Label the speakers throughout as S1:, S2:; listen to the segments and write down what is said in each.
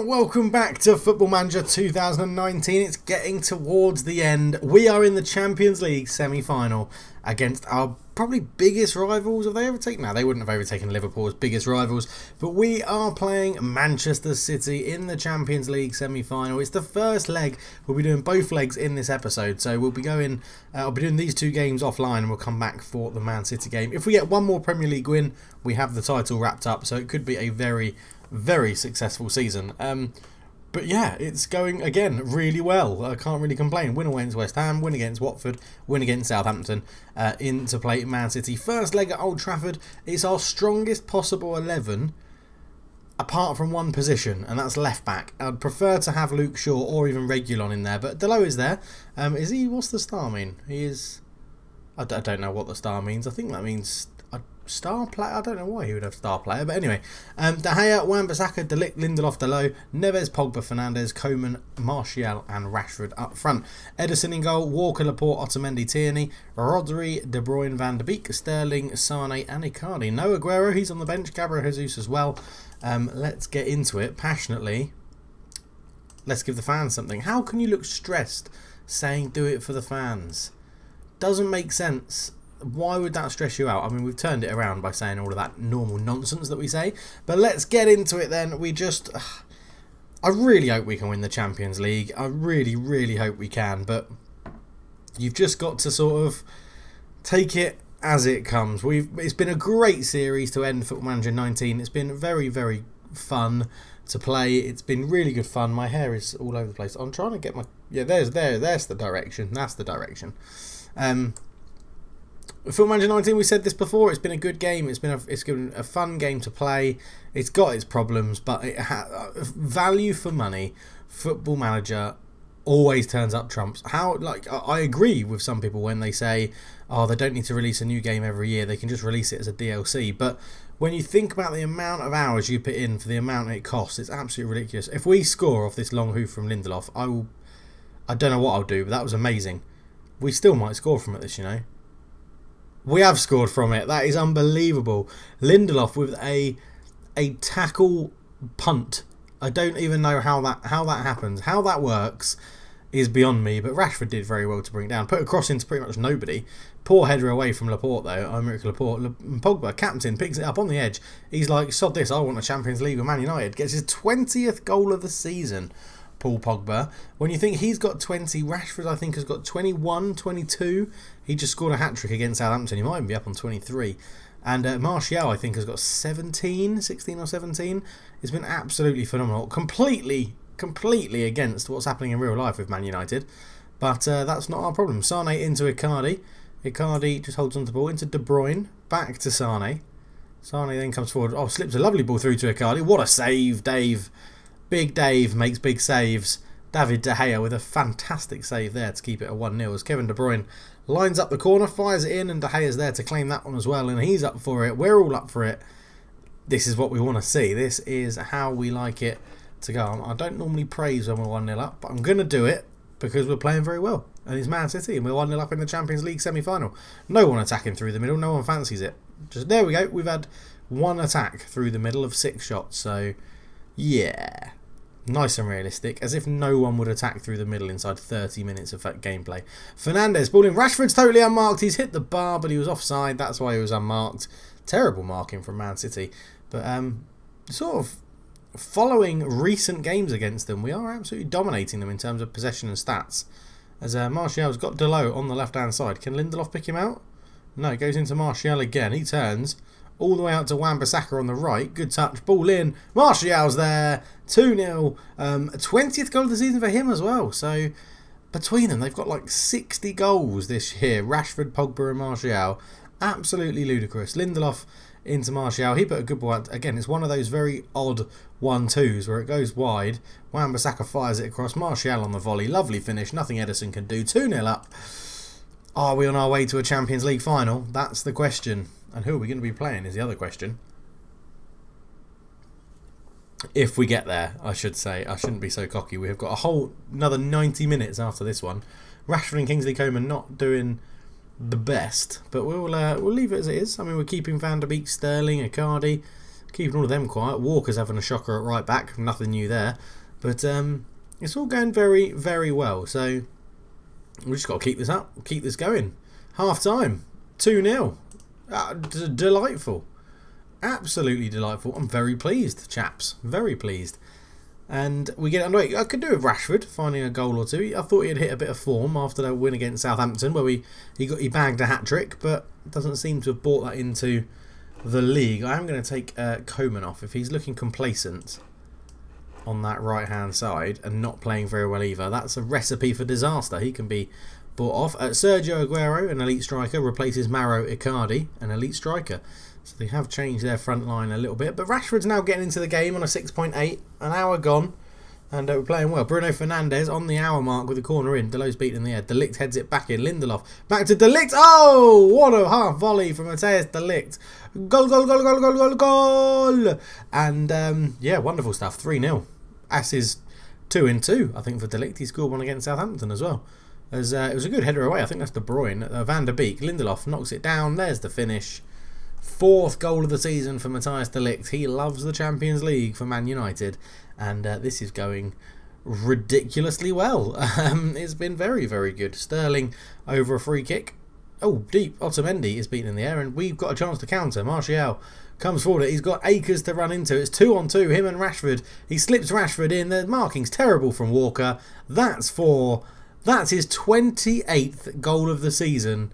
S1: welcome back to Football Manager 2019. It's getting towards the end. We are in the Champions League semi-final against our probably biggest rivals. Have they overtaken? No, they wouldn't have overtaken Liverpool's biggest rivals. But we are playing Manchester City in the Champions League semi-final. It's the first leg. We'll be doing both legs in this episode. So we'll be going. I'll be doing these two games offline, and we'll come back for the Man City game. If we get one more Premier League win, we have the title wrapped up. So it could be a very successful season. But yeah, it's going again really well. I can't really complain. Win against West Ham, win against Watford, win against Southampton, into play Man City. First leg at Old Trafford. It's our strongest possible 11 apart from one position, and that's left back. I'd prefer to have Luke Shaw or even Reguilon in there, but Delo is there. Is he? What's the star mean? He is. I don't know what the star means. I think that means star player. I don't know why he would have star player, but anyway. De Gea, Wan-Bissaka, De Ligt, Lindelof, Dalot, Neves, Pogba, Fernandes, Koeman, Martial and Rashford up front. Ederson in goal, Walker, Laporte, Otamendi, Tierney, Rodri, De Bruyne, Van de Beek, Sterling, Sane and Icardi. No Aguero, he's on the bench. Gabriel Jesus as well. Let's get into it passionately. Let's give the fans something. How can you look stressed saying do it for the fans? Doesn't make sense. Why would that stress you out? I mean, we've turned it around by saying all of that normal nonsense that we say. But let's get into it then. I really hope we can win the Champions League. I really hope we can. But you've just got to sort of take it as it comes. It's been a great series to end Football Manager 19. It's been very fun to play. It's been really good fun. My hair is all over the place. I'm trying to get my... Yeah, there's the direction. That's the direction. Football Manager 19, we said this before, it's been a good game, it's been a fun game to play, it's got its problems, but value for money, Football Manager always turns up trumps. I agree with some people when they say, oh, they don't need to release a new game every year, they can just release it as a DLC, but when you think about the amount of hours you put in for the amount it costs, it's absolutely ridiculous. If we score off this long hoof from Lindelof, I don't know what I'll do, but that was amazing. We still might score from it this, We have scored from it. That is unbelievable. Lindelof with a tackle punt. I don't even know how that happens. How that works is beyond me. But Rashford did very well to bring it down. Put a cross into pretty much nobody. Poor header away from Laporte though. Aymeric Laporte. Pogba, captain, picks it up on the edge. He's like, sod this. I want a Champions League with Man United. Gets his 20th goal of the season. Paul Pogba. When you think he's got 20, Rashford I think has got 21, 22. He just scored a hat-trick against Southampton. He might even be up on 23. And Martial I think has got 16 or 17. It's been absolutely phenomenal. Completely against what's happening in real life with Man United. But that's not our problem. Sane into Icardi. Icardi just holds on to the ball into De Bruyne. Back to Sane. Sane then comes forward. Oh, slips a lovely ball through to Icardi. What a save, Dave. Big Dave makes big saves. David De Gea with a fantastic save there to keep it a 1-0 as Kevin De Bruyne lines up the corner, fires it in, and De Gea's there to claim that one as well, and he's up for it. We're all up for it. This is what we want to see. This is how we like it to go. I don't normally praise when we're 1-0 up, but I'm going to do it because we're playing very well. And it's Man City, and we're 1-0 up in the Champions League semi-final. No one attacking through the middle. No one fancies it. Just there we go. We've had one attack through the middle of 6 shots, so yeah. Nice and realistic, as if no one would attack through the middle inside 30 minutes of gameplay. Fernandes, ball in. Rashford's totally unmarked. He's hit the bar, but he was offside. That's why he was unmarked. Terrible marking from Man City. But sort of following recent games against them, we are absolutely dominating them in terms of possession and stats. As Martial's got Dalot on the left-hand side. Can Lindelof pick him out? No, it goes into Martial again. He turns all the way out to Wan-Bissaka on the right. Good touch. Ball in. Martial's there. 2-0. 20th goal of the season for him as well. So between them, they've got like 60 goals this year. Rashford, Pogba and Martial. Absolutely ludicrous. Lindelof into Martial. He put a good ball out. Again, it's one of those very odd 1-2s where it goes wide. Wan-Bissaka fires it across. Martial on the volley. Lovely finish. Nothing Ederson can do. 2-0 up. Are we on our way to a Champions League final? That's the question. And who are we going to be playing is the other question. If we get there, I should say. I shouldn't be so cocky. We have got another 90 minutes after this one. Rashford and Kingsley Coman not doing the best, but we'll leave it as it is. I mean, we're keeping Van de Beek, Sterling, Icardi, keeping all of them quiet. Walker's having a shocker at right back. Nothing new there. But it's all going very, very well. So we just got to keep this up, keep this going. Half time, 2-0. Delightful. Absolutely delightful. I'm very pleased, chaps. Very pleased. And we get underway. I could do with Rashford finding a goal or two. I thought he'd hit a bit of form after that win against Southampton, where he bagged a hat trick, but doesn't seem to have brought that into the league. I am going to take Coman off. If he's looking complacent on that right hand side and not playing very well either, that's a recipe for disaster. He can be bought off. Sergio Aguero, an elite striker, replaces Mauro Icardi, an elite striker. So they have changed their front line a little bit. But Rashford's now getting into the game on a 6.8. An hour gone. And we're playing well. Bruno Fernandes on the hour mark with the corner in. Delo's beaten in the air. De Ligt heads it back in. Lindelof back to De Ligt. Oh! What a half volley from Matthijs De Ligt. Goal, goal, goal, goal, goal, goal, goal! And yeah, wonderful stuff. 3-0. As is 2-2, I think, for De Ligt. He scored one against Southampton as well. It was a good header away. I think that's De Bruyne. Van der Beek. Lindelof knocks it down. There's the finish. 4th goal of the season for Matthijs De Ligt. He loves the Champions League for Man United, and this is going ridiculously well. It's been very, very good. Sterling over a free kick. Oh, deep. Otamendi is beaten in the air, and we've got a chance to counter. Martial comes forward. He's got acres to run into. It's 2-on-2, him and Rashford. He slips Rashford in. The marking's terrible from Walker. That's his 28th goal of the season.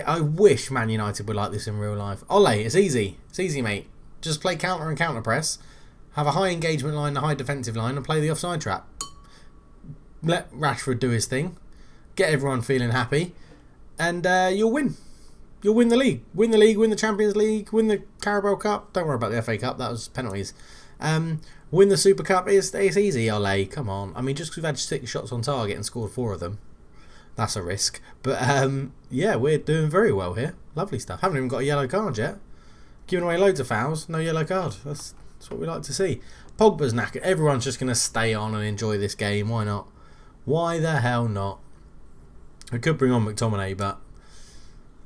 S1: I wish Man United were like this in real life. Ole, it's easy. It's easy, mate. Just play counter and counter press. Have a high engagement line, a high defensive line, and play the offside trap. Let Rashford do his thing. Get everyone feeling happy. And you'll win. You'll win the league. Win the league, win the Champions League, win the Carabao Cup. Don't worry about the FA Cup. That was penalties. Win the Super Cup. It's easy, Ole. Come on. I mean, just because we've had 6 shots on target and scored 4 of them. That's a risk. But, yeah, we're doing very well here. Lovely stuff. Haven't even got a yellow card yet. Giving away loads of fouls. No yellow card. That's what we like to see. Pogba's knackered. Everyone's just going to stay on and enjoy this game. Why not? Why the hell not? We could bring on McTominay, but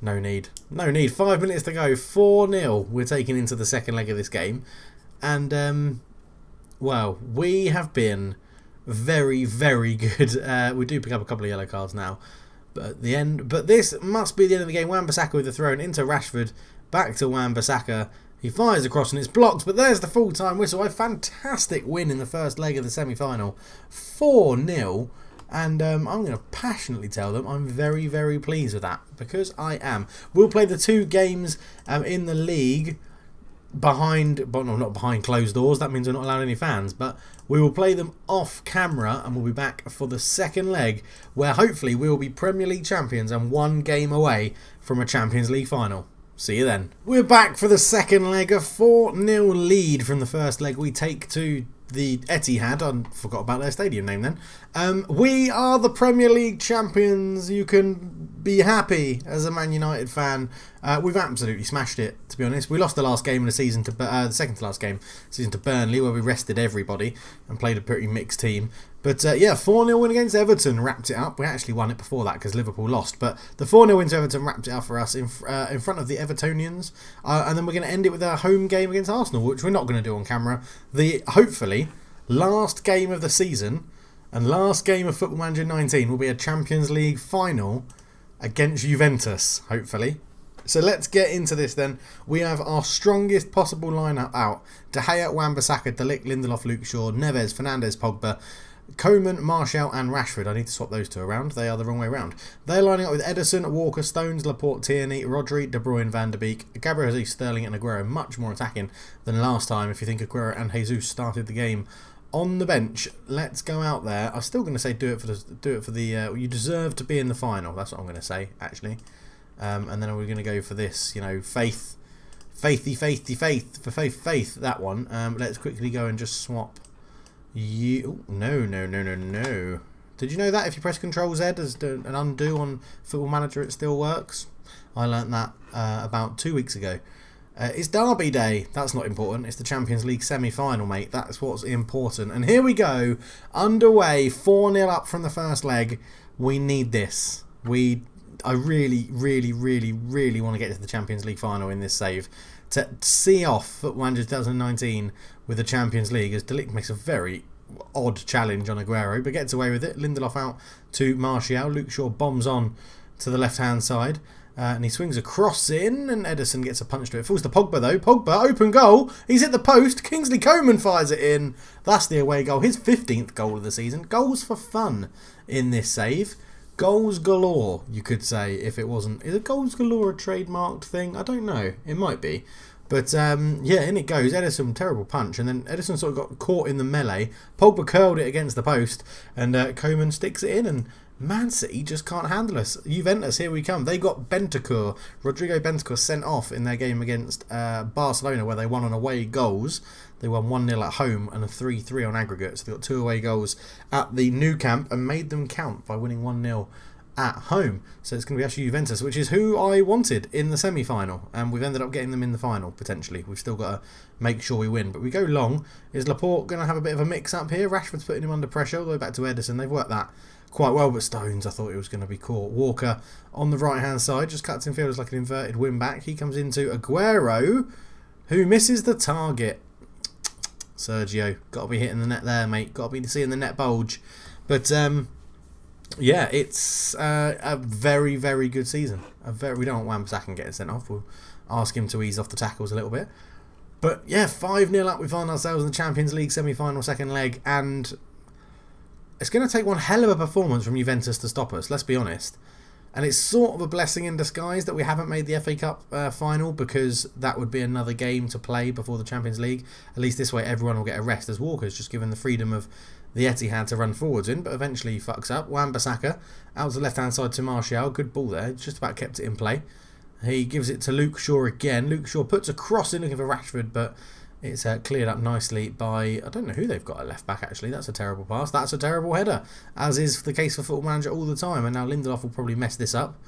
S1: no need. No need. 5 minutes to go. 4-0. We're taking into the second leg of this game. And, well, we have been very, very good. We do pick up a couple of yellow cards now, but at the end. But this must be the end of the game. Wan-Bissaka with the throw into Rashford, back to Wan-Bissaka. He fires across and it's blocked, but there's the full-time whistle. A fantastic win in the first leg of the semi-final, 4-0. And I'm going to passionately tell them I'm very, very pleased with that, because I am. We'll play the 2 games in the league not behind closed doors. That means we're not allowed any fans, but we will play them off camera, and we'll be back for the second leg, where hopefully we will be Premier League champions and 1 game away from a Champions League final. See you then. We're back for the second leg. A 4-0 lead from the first leg. We take to the Etihad. I forgot about their stadium name then. We are the Premier League champions. You can be happy as a Man United fan. We've absolutely smashed it, to be honest. We lost the last game of the season to the second to last game season to Burnley, where we rested everybody and played a pretty mixed team. But yeah, 4-0 win against Everton wrapped it up. We actually won it before that because Liverpool lost. But the 4-0 win to Everton wrapped it up for us in front of the Evertonians. And then we're going to end it with a home game against Arsenal, which we're not going to do on camera. The, hopefully, last game of the season and last game of Football Manager 19 will be a Champions League final against Juventus, hopefully. So let's get into this then. We have our strongest possible lineup out. De Gea, Wan-Bissaka, De Ligt, Lindelof, Luke Shaw, Neves, Fernandes, Pogba, Coman, Martial and Rashford. I need to swap those 2 around. They are the wrong way around. They're lining up with Ederson, Walker, Stones, Laporte, Tierney, Rodri, De Bruyne, Van der Beek, Gabriel Jesus, Sterling and Aguero. Much more attacking than last time, if you think Aguero and Jesus started the game on the bench. Let's go out there. I'm still going to say do it for the you deserve to be in the final. That's what I'm going to say, actually. And then we're going to go for this, you know, faith, that one. Let's quickly go and just swap. No. Did you know that if you press Control Z as an undo on Football Manager, it still works? I learnt that about 2 weeks ago. It's Derby Day. That's not important. It's the Champions League semi-final, mate. That's what's important. And here we go. Underway. 4-0 up from the first leg. We need this. I really, really, really, really want to get to the Champions League final in this save. To see off Football Manager 2019 with the Champions League, as De Ligt makes a very odd challenge on Aguero, but gets away with it. Lindelof out to Martial. Luke Shaw bombs on to the left-hand side. And he swings a cross in, and Ederson gets a punch to it. Falls to Pogba, though. Pogba, open goal. He's hit the post. Kingsley Coman fires it in. That's the away goal. His 15th goal of the season. Goals for fun in this save. Goals galore, you could say, if it wasn't. Is a goals galore a trademarked thing? I don't know. It might be. But, yeah, in it goes. Ederson, terrible punch. And then Ederson sort of got caught in the melee. Pogba curled it against the post. And Coman sticks it in, and Man City just can't handle us. Juventus, here we come. They got Bentancur, Rodrigo Bentancur, sent off in their game against Barcelona, where they won on away goals. They won 1-0 at home and a 3-3 on aggregate. So they got 2 away goals at the Nou Camp and made them count by winning 1-0 at home. So it's going to be actually Juventus, which is who I wanted in the semi-final. And we've ended up getting them in the final, potentially. We've still got to make sure we win. But we go long. Is Laporte going to have a bit of a mix-up here? Rashford's putting him under pressure all the way back to Ederson. They've worked that quite well, but Stones, I thought it was going to be caught. Walker on the right-hand side, just cuts in field as like an inverted win-back. He comes into Aguero, who misses the target. Sergio, got to be hitting the net there, mate. Got to be seeing the net bulge. But, yeah, it's a very, very good season. We don't want Wan-Bissaka getting sent off. We'll ask him to ease off the tackles a little bit. But, yeah, 5-0 up. We find ourselves in the Champions League semi-final second leg, and it's going to take one hell of a performance from Juventus to stop us, let's be honest. And it's sort of a blessing in disguise that we haven't made the FA Cup final, because that would be another game to play before the Champions League. At least this way everyone will get a rest, as Walker's just given the freedom of the Etihad to run forwards in, but eventually he fucks up. Wan-Bissaka out to the left-hand side to Martial. Good ball there, just about kept it in play. He gives it to Luke Shaw again. Luke Shaw puts a cross in looking for Rashford, but it's cleared up nicely by, I don't know who they've got at left back actually. That's a terrible pass. That's a terrible header, as is the case for Football Manager all the time. And now Lindelof will probably mess this up.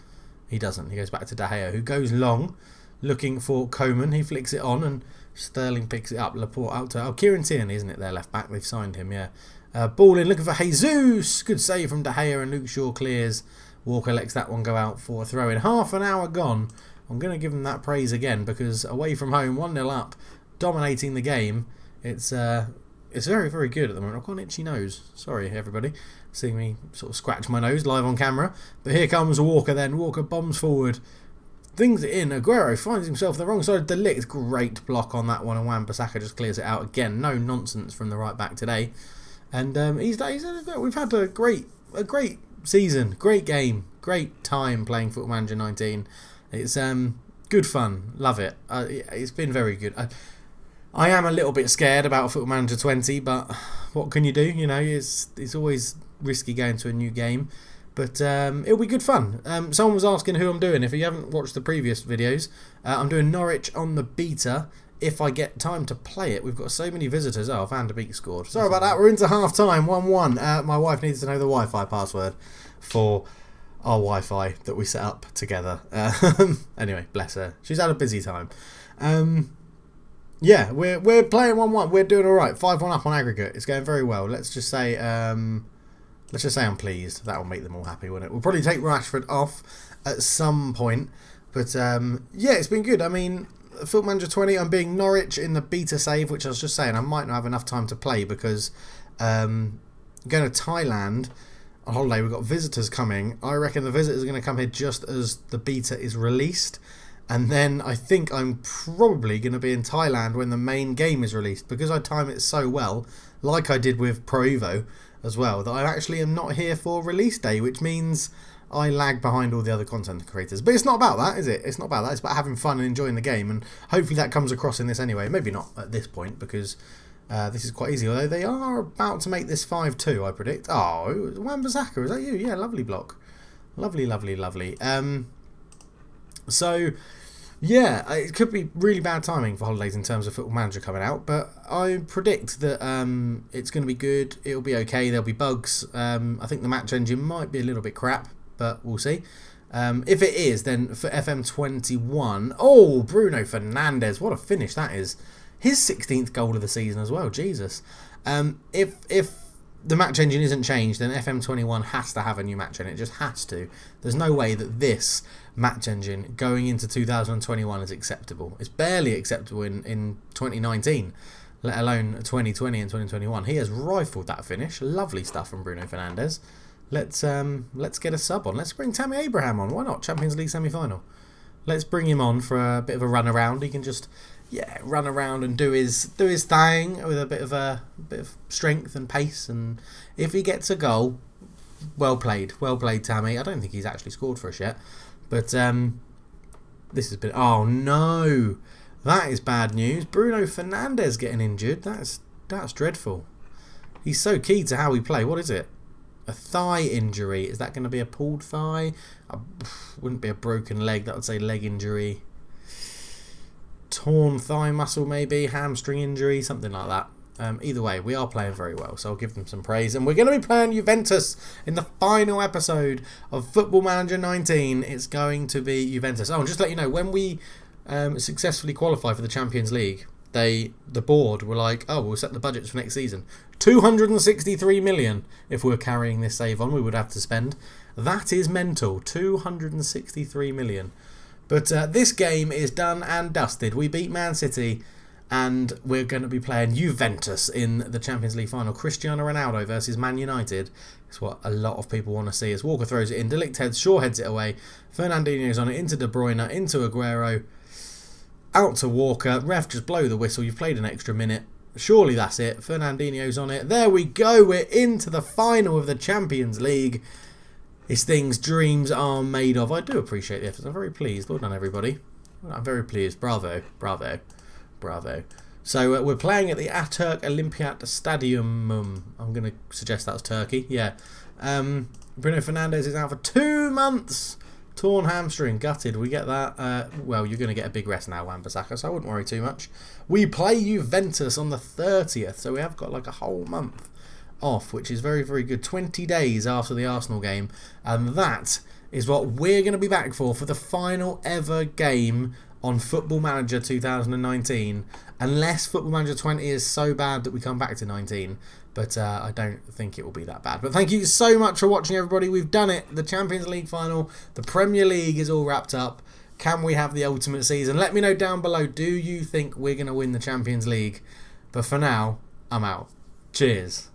S1: He doesn't. He goes back to De Gea, who goes long, looking for Coman. He flicks it on, and Sterling picks it up. Laporte out to, Kieran Tierney, isn't it, their left back? They've signed him, yeah. Ball in, looking for Jesus. Good save from De Gea, and Luke Shaw clears. Walker lets that one go out for a throw in. Half an hour gone. I'm going to give him that praise again, because away from home, 1-0 up, dominating the game. It's very, very good at the moment. I've got an itchy nose. Sorry, everybody, seeing me sort of scratch my nose live on camera. But here comes Walker then. Walker bombs forward, things it in. Aguero finds himself the wrong side of De Ligt. Great block on that one, and Wan-Bissaka just clears it out again. No nonsense from the right back today. And we've had a great season, great game, great time playing Football Manager 19. It's good fun, love it. It's been very good. I am a little bit scared about Football Manager 20, but what can you do? You know, it's always risky going to a new game, but it'll be good fun. Someone was asking who I'm doing. If you haven't watched the previous videos, I'm doing Norwich on the beta. If I get time to play it, we've got so many visitors. Oh, Van der Beek scored. Sorry about that. We're into half time, 1-1. My wife needs to know the Wi-Fi password for our Wi-Fi that we set up together. Anyway, bless her. She's had a busy time. Yeah, we're playing 1-1. We're doing all right. 5-1 up on aggregate. It's going very well. Let's just say I'm pleased. That will make them all happy, won't it? We'll probably take Rashford off at some point, but yeah, it's been good. I mean, Football Manager 20. I'm being Norwich in the beta save, which I was just saying I might not have enough time to play because going to Thailand on holiday. We've got visitors coming. I reckon the visitors are going to come here just as the beta is released. And then I think I'm probably going to be in Thailand when the main game is released, because I time it so well, like I did with Pro Evo as well, that I actually am not here for release day, which means I lag behind all the other content creators. But it's not about that, is it? It's not about that. It's about having fun and enjoying the game, and hopefully that comes across in this anyway. Maybe not at this point, because this is quite easy, although they are about to make this 5-2, I predict. Oh, Wan-Bissaka, is that you? Yeah, lovely block. Lovely, lovely, lovely. So, yeah, it could be really bad timing for holidays in terms of Football Manager coming out, but I predict that it's going to be good. It'll be okay. There'll be bugs. I think the match engine might be a little bit crap, but we'll see. If it is, then for FM21, oh, Bruno Fernandes, what a finish that is. His 16th goal of the season as well, Jesus. If the match engine isn't changed, then FM21 has to have a new match engine. It just has to. There's no way that this match engine going into 2021 is acceptable. It's barely acceptable in 2019, let alone 2020 and 2021. He has rifled that finish. Lovely stuff from Bruno Fernandes. Let's get a sub on. Let's bring Tammy Abraham on. Why not? Champions League semi-final. Let's bring him on for a bit of a run around. He can just run around and do his thing with a bit of strength and pace. And if he gets a goal, well played, Tammy. I don't think he's actually scored for us yet, but this has been. Oh no, that is bad news. Bruno Fernandes getting injured. That's dreadful. He's so key to how we play. What is it? A thigh injury. Is that going to be a pulled thigh? Wouldn't be a broken leg. That would say leg injury. Torn thigh muscle maybe. Hamstring injury. Something like that. Either way, we are playing very well, so I'll give them some praise. And we're going to be playing Juventus in the final episode of Football Manager 19. It's going to be Juventus. Oh, and just to let you know, when we successfully qualify for the Champions League, the board were like, oh, we'll set the budgets for next season. 263 million if we were carrying this save on, we would have to spend. That is mental. 263 million. But this game is done and dusted. We beat Man City, and we're going to be playing Juventus in the Champions League final. Cristiano Ronaldo versus Man United. It's what a lot of people want to see. As Walker throws it in, De Ligt heads, Shaw heads it away. Fernandinho's on it, into De Bruyne, into Aguero. Out to Walker. Ref, just blow the whistle. You've played an extra minute. Surely that's it. Fernandinho's on it. There we go. We're into the final of the Champions League. It's things dreams are made of. I do appreciate the efforts. I'm very pleased. Well done, everybody. I'm very pleased. Bravo. Bravo. Bravo. So we're playing at the Atatürk Olympiat Stadium. I'm going to suggest that's Turkey. Yeah. Bruno Fernandes is out for 2 months. Torn hamstring, gutted. We get that. Well, you're going to get a big rest now, Wan-Bissaka, so I wouldn't worry too much. We play Juventus on the 30th, so we have got like a whole month off, which is very, very good. 20 days after the Arsenal game, and that is what we're going to be back for the final ever game on Football Manager 2019, unless Football Manager 20 is so bad that we come back to 19. But I don't think it will be that bad. But thank you so much for watching, everybody. We've done it. The Champions League final. The Premier League is all wrapped up. Can we have the ultimate season? Let me know down below. Do you think we're going to win the Champions League? But for now, I'm out. Cheers.